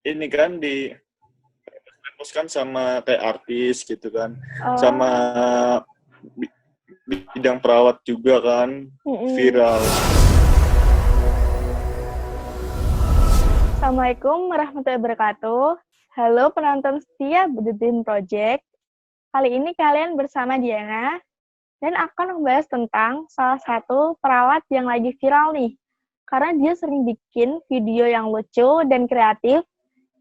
ini kan dihapuskan sama kayak artis gitu kan, sama Oh, bi- bidang perawat juga kan mm-mm. viral. Assalamualaikum warahmatullahi wabarakatuh. Halo penonton setia The Dream Project. Kali ini kalian bersama Diana dan akan membahas tentang salah satu perawat yang lagi viral nih. Karena dia sering bikin video yang lucu dan kreatif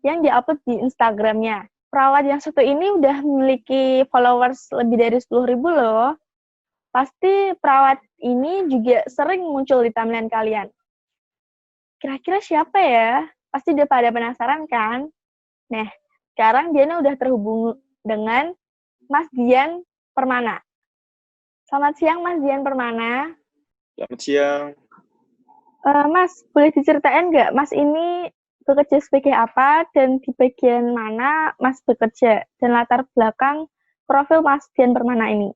yang diupload di Instagramnya. Perawat yang satu ini udah memiliki followers lebih dari 10.000 loh. Pasti perawat ini juga sering muncul di timeline kalian. Kira-kira siapa ya? Pasti udah pada penasaran kan? Nah, sekarang Diana udah terhubung dengan Mas Dian Permana. Selamat siang, Mas Dian Permana. Selamat siang. Mas, boleh diceritain nggak, Mas ini bekerja sebagai apa dan di bagian mana Mas bekerja? Dan latar belakang profil Mas Dian Permana ini.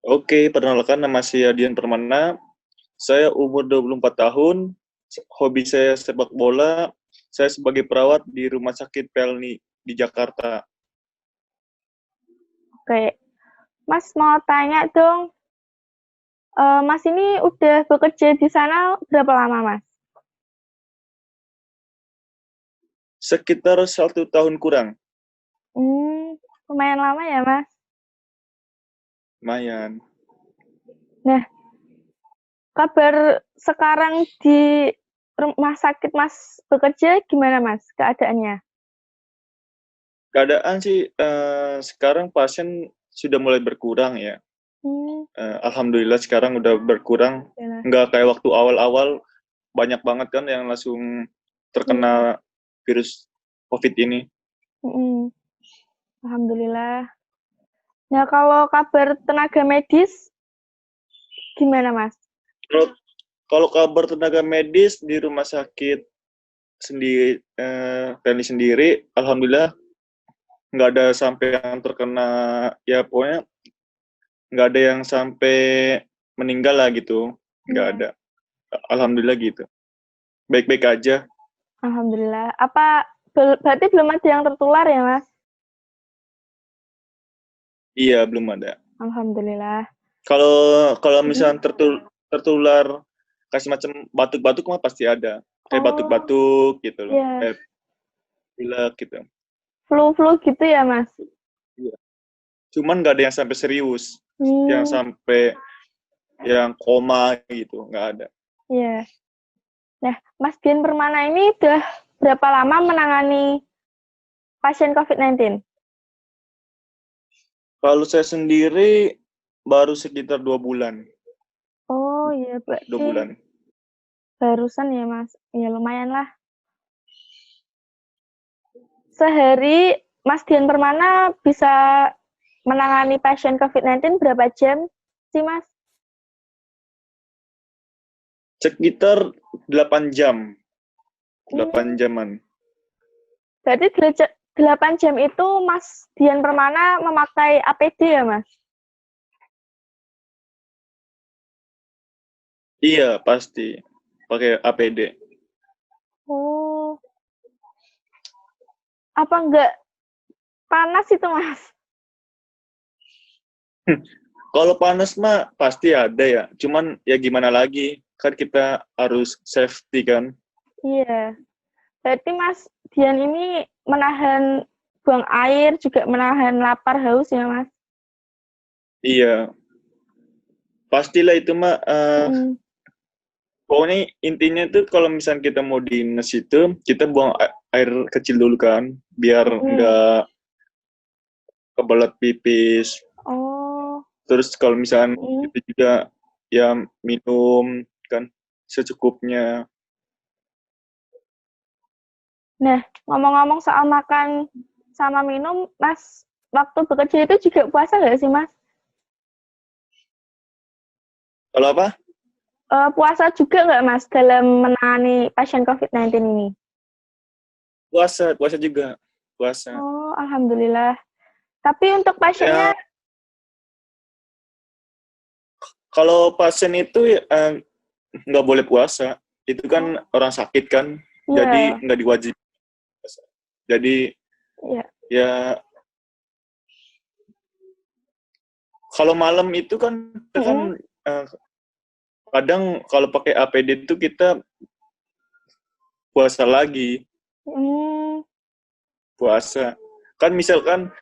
Oke, perkenalkan nama saya Dian Permana. Saya umur 24 tahun. Hobi saya sepak bola. Saya sebagai perawat di Rumah Sakit Pelni di Jakarta. Oke, Mas mau tanya dong, Mas ini udah bekerja di sana berapa lama, Mas? Sekitar 1 tahun kurang. Lumayan lama ya, Mas. Lumayan. Nah, kabar sekarang di rumah sakit Mas bekerja gimana, Mas, keadaannya? Keadaan sih sekarang pasien sudah mulai berkurang ya. Hmm, Alhamdulillah sekarang udah berkurang. ya. Nggak kayak waktu awal-awal banyak banget kan yang langsung Iya. terkena virus COVID ini. Mm-mm. Alhamdulillah. Nah, kalau kabar tenaga medis gimana, Mas? Kalau kalau kabar tenaga medis di rumah sakit sendiri, Penny sendiri, alhamdulillah nggak ada sampai yang terkena, ya pokoknya nggak ada yang sampai meninggal lah gitu, nggak Iya. ada. Alhamdulillah gitu. Baik-baik aja. Alhamdulillah. Apa berarti belum ada yang tertular ya, Mas? Iya, belum ada. Alhamdulillah. Kalau kalau Mm. misalnya tertular kasih macam batuk-batuk mah pasti ada. Kayak Oh, batuk-batuk gitu loh. ya. Kayak pilek gitu. Flu-flu gitu ya, Mas? Iya. Cuman nggak ada yang sampai serius. Yang Hmm, sampai yang koma gitu, nggak ada. ya. Nah, Mas Dian Permana ini udah berapa lama menangani pasien COVID-19? Kalau saya sendiri baru sekitar 2 bulan. Oh, iya, Dua berarti bulan. barusan ya, Mas. Ya, lumayan lah. Sehari, Mas Dian Permana bisa menangani pasien COVID-19 berapa jam sih, Mas? Sekitar 8 jam. 8 Hmm, jaman. berarti 8 jam itu Mas Dian Permana memakai APD ya, Mas? Iya, pasti. Pakai APD. Oh, apa enggak panas itu, Mas? Kalau panas mah pasti ada ya. Cuman ya gimana lagi? Kan kita harus safety kan. Iya. Berarti Mas Dian ini menahan buang air, juga menahan lapar haus ya, Mas? Iya. Pastilah itu mah. Mm-mm. Pokoknya intinya tuh kalau misalnya kita mau dinas itu, kita buang air kecil dulu kan. Biar Mm-mm. nggak kebelet pipis. Oh, Terus kalau misalnya mm. itu juga ya minum kan secukupnya. Nah, ngomong-ngomong soal makan sama minum, Mas, waktu bekerja itu juga puasa nggak sih, Mas? Kalau apa? Puasa juga nggak, Mas, dalam menangani pasien COVID-19 ini? Puasa, puasa juga. Puasa. Oh, alhamdulillah. Tapi untuk pasiennya, Ya, kalau pasien itu nggak boleh puasa. Itu kan oh, orang sakit kan, jadi iya, nggak diwajib puasa. Jadi Iya. ya kalau malam itu kan kita kan kadang kalau pakai APD itu kita puasa lagi. Puasa. Kan misalkan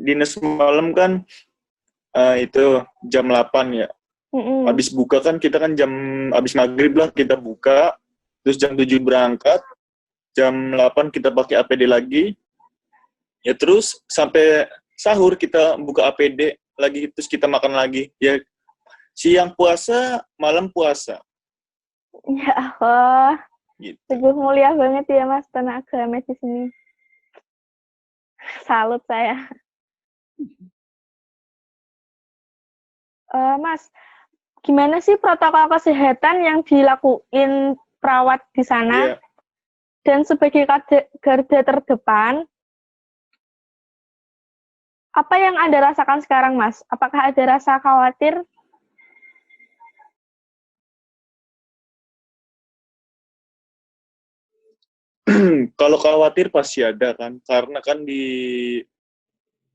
dinas malam kan itu jam 8 ya. Habis buka kan kita kan habis maghrib lah kita buka. Terus jam 7 berangkat. Jam 8 kita pakai APD lagi. Ya terus sampai sahur kita buka APD lagi. Terus kita makan lagi. Ya siang puasa, malam puasa. Ya Allah. Gitu. Teguh mulia banget ya Mas tenaga medis ini. Salut saya. Mas, gimana sih protokol kesehatan yang dilakuin perawat di sana? Yeah. Dan sebagai garda terdepan, apa yang Anda rasakan sekarang, Mas? Apakah ada rasa khawatir? Kalau khawatir pasti ada kan, karena kan di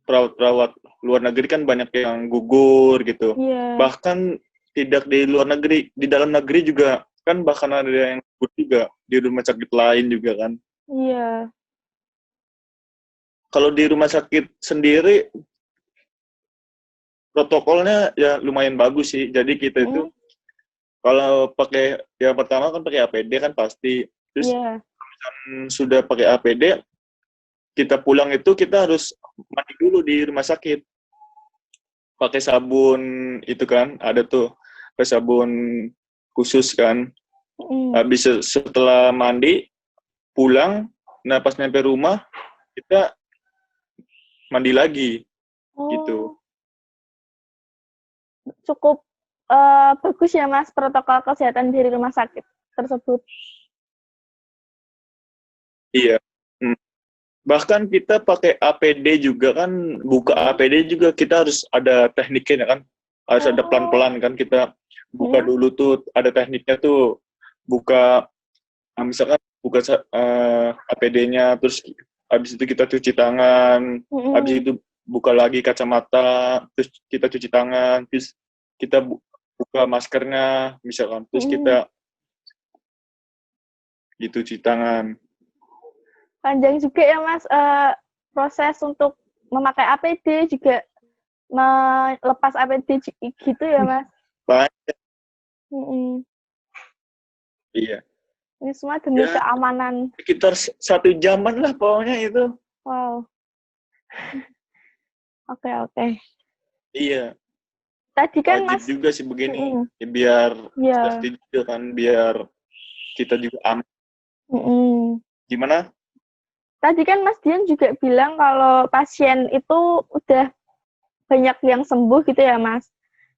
perawat-perawat luar negeri kan banyak yang gugur gitu. Yeah. Bahkan tidak di luar negeri, di dalam negeri juga kan bahkan ada yang gugur juga di rumah sakit lain juga kan. Iya. Yeah. Kalau di rumah sakit sendiri protokolnya ya lumayan bagus sih. Jadi kita itu kalau pakai yang pertama kan pakai APD kan pasti. Terus sudah pakai APD, kita pulang itu kita harus mandi dulu di rumah sakit. Pakai sabun itu kan, ada tuh pakai sabun khusus kan. Habis setelah mandi, pulang, nah pas nyampe rumah, kita mandi lagi. Gitu. Cukup bagus ya Mas protokol kesehatan di rumah sakit tersebut. Iya. Bahkan kita pakai APD juga kan, buka APD juga kita harus ada tekniknya kan. Harus ada pelan-pelan kan, kita buka dulu tuh, ada tekniknya tuh. Buka, misalkan buka APD-nya, terus habis itu kita cuci tangan, habis itu buka lagi kacamata, terus kita cuci tangan, terus kita buka maskernya, misalkan, terus kita gitu cuci tangan. Panjang juga ya Mas proses untuk memakai APD juga melepas APD gitu ya Mas? Banyak. Iya. Ini semua demi keamanan. Sekitar 1 jaman lah pokoknya itu. Wow. Oke. Iya. Tadi kan wajib Mas juga sih begini, ya biar safety juga kan, biar kita juga aman. Gimana? Tadi kan Mas Dian juga bilang kalau pasien itu udah banyak yang sembuh gitu ya Mas.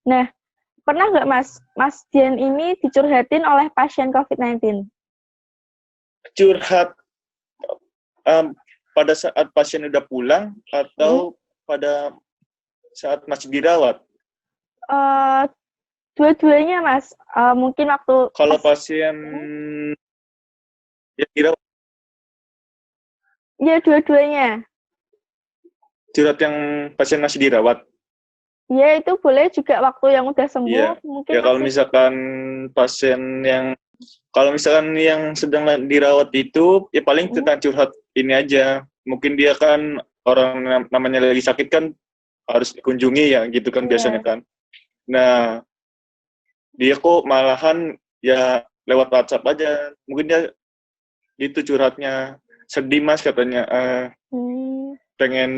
Nah, pernah nggak Mas Dian ini dicurhatin oleh pasien COVID-19? Curhat pada saat pasien udah pulang atau pada saat masih dirawat? Dua-duanya Mas. Mungkin waktu kalau pasien yang dirawat? Iya, dua-duanya. Curhat yang pasien masih dirawat? Iya, itu boleh juga waktu yang udah sembuh. Iya. Mungkin ya kalau misalkan pasien kalau misalkan yang sedang dirawat itu, ya paling tentang curhat ini aja. Mungkin dia kan orang namanya lagi sakit kan harus dikunjungi ya, gitu kan biasanya kan. Nah, dia kok malahan ya lewat WhatsApp aja. Mungkin dia itu curhatnya, sedih Mas katanya, pengen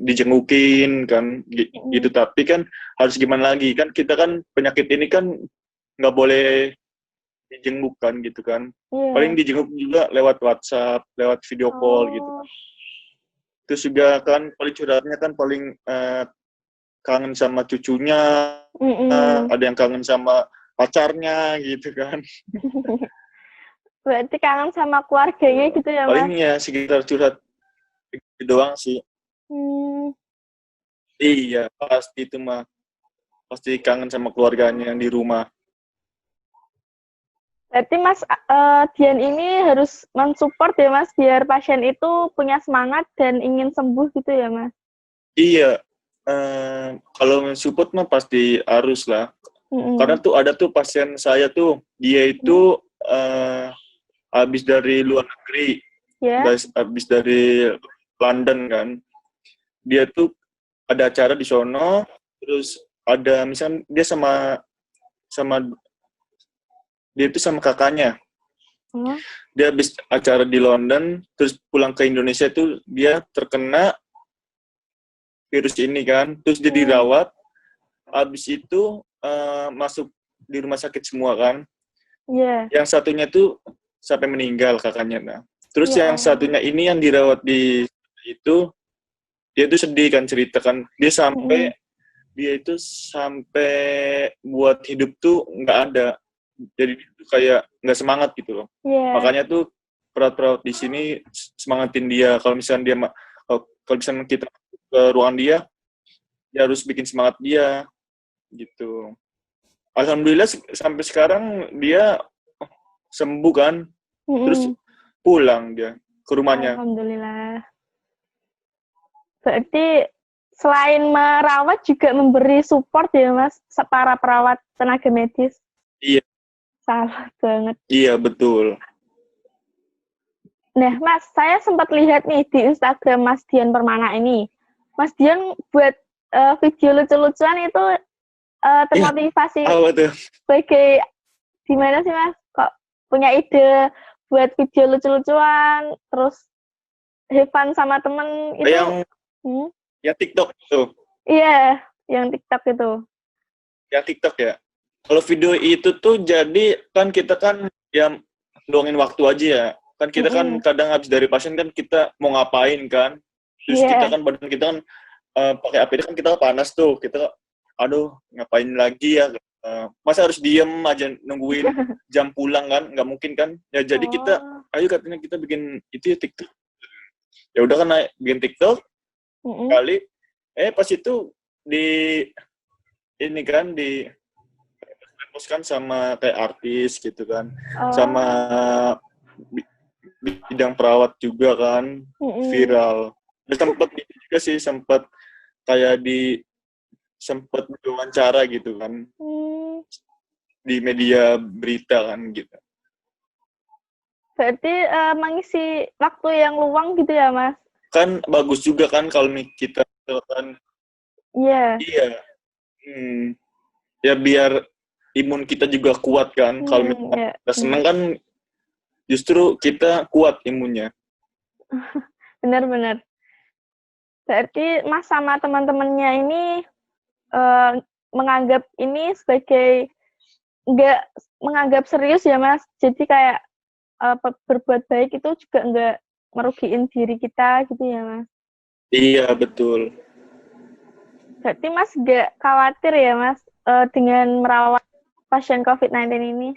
dijengukin kan, gitu. Tapi kan harus gimana lagi, kan kita kan penyakit ini kan nggak boleh dijenguk kan gitu kan. Paling dijenguk juga lewat WhatsApp, lewat video call gitu kan. Terus juga kan paling curhatnya kan paling kangen sama cucunya, ada yang kangen sama pacarnya gitu kan. Berarti kangen sama keluarganya gitu ya Mas? Paling ya sekitar curhat gitu doang sih. Iya, pasti itu mah. Pasti kangen sama keluarganya yang di rumah. Berarti Mas Dian ini harus mensupport ya Mas, biar pasien itu punya semangat dan ingin sembuh gitu ya Mas? Iya, kalau support mah pasti harus lah. Karena Mm-mm. tuh ada tuh pasien saya tuh, dia Mm. itu habis dari luar negeri, Ya, habis dari London kan. Dia tuh ada acara di sono, terus ada misalnya dia sama sama dia itu sama kakaknya. oh, Dia habis acara di London, terus pulang ke Indonesia tuh dia terkena virus ini kan, terus dia mm, dirawat, habis itu masuk di rumah sakit semua kan. ya, Yang satunya tuh sampai meninggal kakaknya. Nah, terus ya yang Allah. satunya ini yang dirawat di itu dia tuh sedih kan cerita kan. Mm-mm. Dia itu sampai buat hidup tuh nggak ada. Jadi itu kayak nggak semangat gitu loh. Ya, Makanya tuh perawat-perawat di sini semangatin dia. Kalau misalnya kita ke ruangan dia, dia harus bikin semangat dia gitu. Alhamdulillah sampai sekarang dia sembuh kan, terus mm-mm. pulang dia ke rumahnya. Alhamdulillah. Berarti selain merawat juga memberi support ya Mas, para perawat tenaga medis. Iya, Salah banget. iya betul. Nah, Mas, saya sempat lihat nih di Instagram Mas Dian Permana ini. Mas Dian buat video lucu-lucuan itu Iya, termotivasi apa tuh? sebagai gimana sih Mas? Kok punya ide buat video lucu-lucuan, terus have fun sama temen itu? Yang Hmm? yang TikTok tuh, Iya, yang TikTok itu. yang TikTok ya. Kalau video itu tuh jadi kan kita kan ya luangin waktu aja ya. Kan kita kan Mm-mm. kadang habis dari pasien kan kita mau ngapain kan. Terus kita Iya. kan badan kita kan pakai APD kan kita panas tuh. Kita aduh ngapain lagi ya. Masa harus diem aja nungguin jam pulang kan? Nggak mungkin kan? Ya jadi kita Oh. ayo katanya kita bikin itu ya TikTok. Ya udah kan bikin TikTok Mm-mm. kali pas itu di ini kan di kan sama kayak artis gitu kan sama Oh. bi- bidang perawat juga kan Mm-mm. viral. Ya, sempat juga sih kayak di sempat diwawancara gitu kan Hmm. di media berita kan gitu. Berarti mengisi waktu yang luang gitu ya, Mas? Kan bagus juga kan kalau nih kita kan Iya. iya ya biar imun kita juga kuat kan kalau misalnya Ya, kita seneng benar. kan justru kita kuat imunnya. Benar-benar. Berarti Mas sama teman-temannya ini eh, menganggap ini sebagai nggak menganggap serius ya, Mas. Jadi kayak berbuat baik itu juga nggak merugiin diri kita gitu ya, Mas. Iya betul. Berarti Mas nggak khawatir ya, Mas, dengan merawat pasien COVID-19 ini?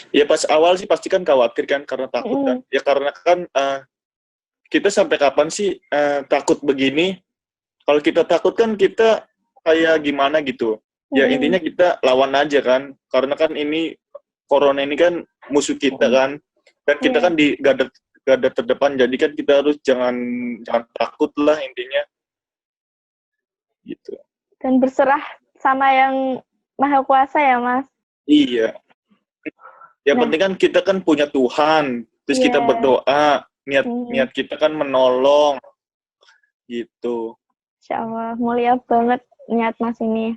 Ya pas awal sih pasti kan khawatir kan karena takut kan. Mm-mm. Ya karena kan kita sampai kapan sih takut begini? Kalau kita takut kan kita kayak gimana gitu. Ya intinya Mm-mm. kita lawan aja kan. Karena kan ini corona ini kan musuh kita Mm-mm. kan. Dan kita Iya. kan di garda terdepan. Jadi kan kita harus jangan takut lah intinya gitu. Dan berserah sama yang Maha Kuasa ya, Mas. Iya. Yang Nah, penting kan kita kan punya Tuhan. Terus kita iya. berdoa. Niat Hmm, niat kita kan menolong gitu. Insya Allah, mulia banget niat Mas ini.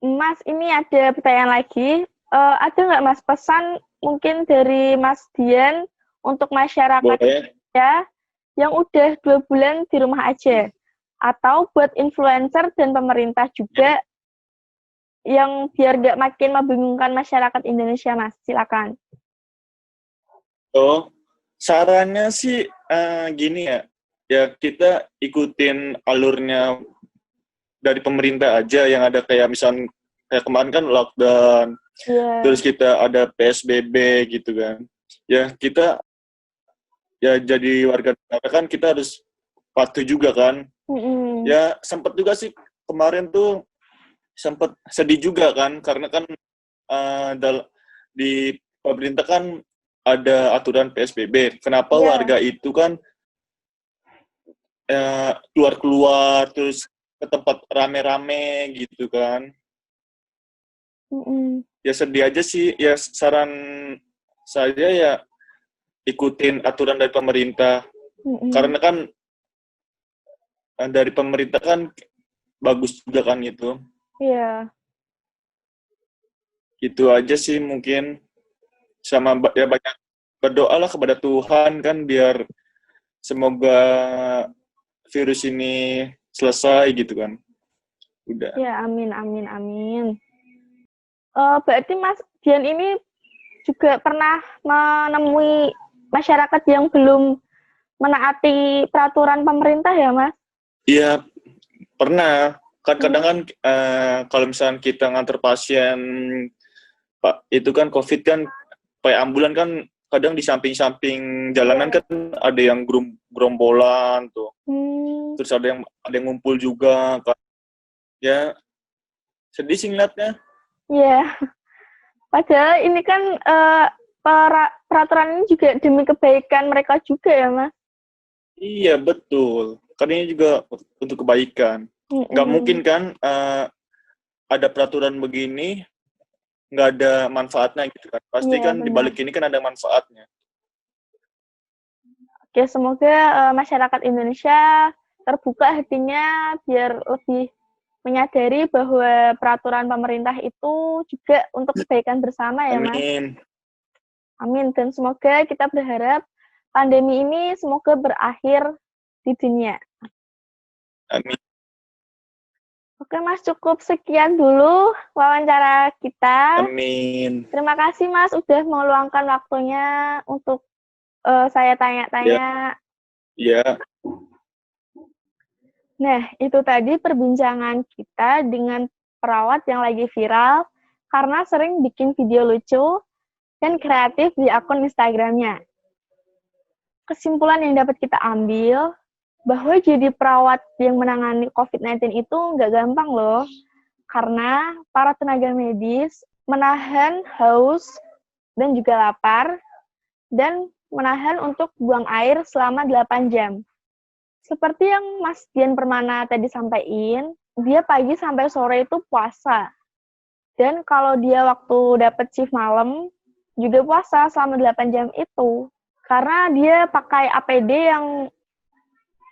Mas, ini ada pertanyaan lagi. Ada nggak Mas pesan mungkin dari Mas Dian untuk masyarakat Boleh? ya yang udah 2 bulan di rumah aja? Atau buat influencer dan pemerintah juga yang biar nggak makin membingungkan masyarakat Indonesia, Mas. Silakan. Oh, sarannya sih gini ya. Ya kita ikutin alurnya dari pemerintah aja yang ada kayak misalnya kayak kemarin kan lockdown, terus Iya. kita ada PSBB gitu kan. Ya kita ya jadi warga negara kan kita harus patuh juga kan. Mm-mm. Ya sempat juga sih kemarin tuh sempat sedih juga kan karena kan di pemerintah kan ada aturan PSBB. Kenapa Iya. warga itu kan keluar-keluar terus ke tempat rame-rame gitu kan? Mm-mm. Ya sedih aja sih. Ya saran saya ya ikutin aturan dari pemerintah. Mm-mm. Karena kan dari pemerintah kan bagus juga kan itu. Iya. Gitu aja sih mungkin. Sama ya banyak berdoalah kepada Tuhan kan biar semoga virus ini selesai gitu kan. Udah. Ya, amin, amin, amin. Berarti Mas Dian ini juga pernah menemui masyarakat yang belum menaati peraturan pemerintah ya, Mas? Iya, pernah. Kadang kan kalau misalnya kita nganter pasien Pak, itu kan COVID kan kayak ambulan kan kadang di samping-samping jalanan kan ada yang gerombolan tuh. Terus ada yang ngumpul juga kan. Ya, sedih sih ngeliatnya. Iya. Padahal ini kan peraturan ini juga demi kebaikan mereka juga ya, Mas? Iya, betul. Kan ini juga untuk kebaikan. Nggak mungkin kan ada peraturan begini, nggak ada manfaatnya gitu kan. Pasti Iya, kan benar. dibalik ini kan ada manfaatnya. Oke, semoga masyarakat Indonesia terbuka hatinya biar lebih menyadari bahwa peraturan pemerintah itu juga untuk kebaikan bersama ya, Mas? Amin. Amin. Dan semoga kita berharap pandemi ini semoga berakhir di dunia. Amin. Oke, Mas, cukup sekian dulu wawancara kita. Amin. Terima kasih, Mas, udah meluangkan waktunya untuk saya tanya-tanya. Ya. Nah, itu tadi perbincangan kita dengan perawat yang lagi viral karena sering bikin video lucu dan kreatif di akun Instagramnya. Kesimpulan yang dapat kita ambil, bahwa jadi perawat yang menangani COVID-19 itu nggak gampang loh, karena para tenaga medis menahan haus dan juga lapar, dan menahan untuk buang air selama 8 jam. Seperti yang Mas Dian Permana tadi sampaikan, dia pagi sampai sore itu puasa. Dan kalau dia waktu dapat shift malam, juga puasa selama 8 jam itu. Karena dia pakai APD yang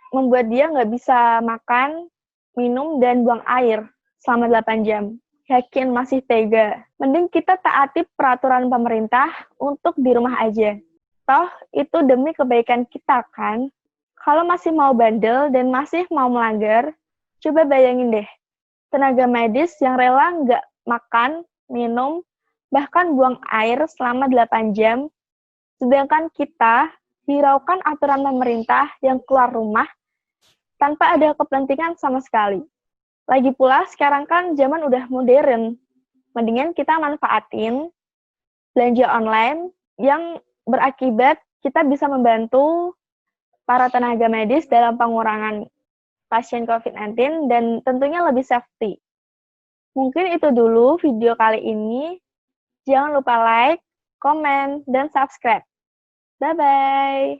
membuat dia nggak bisa makan, minum, dan buang air selama 8 jam. Yakin masih tega. Mending kita taati peraturan pemerintah untuk di rumah aja. Toh, itu demi kebaikan kita kan? Kalau masih mau bandel dan masih mau melanggar, coba bayangin deh, tenaga medis yang rela nggak makan, minum, bahkan buang air selama 8 jam, sedangkan kita hiraukan aturan pemerintah yang keluar rumah tanpa ada kepentingan sama sekali. Lagi pula, sekarang kan zaman udah modern. Mendingan kita manfaatin belanja online yang berakibat kita bisa membantu para tenaga medis dalam pengurangan pasien COVID-19 dan tentunya lebih safety. Mungkin itu dulu video kali ini. Jangan lupa like, komen, dan subscribe. Bye-bye.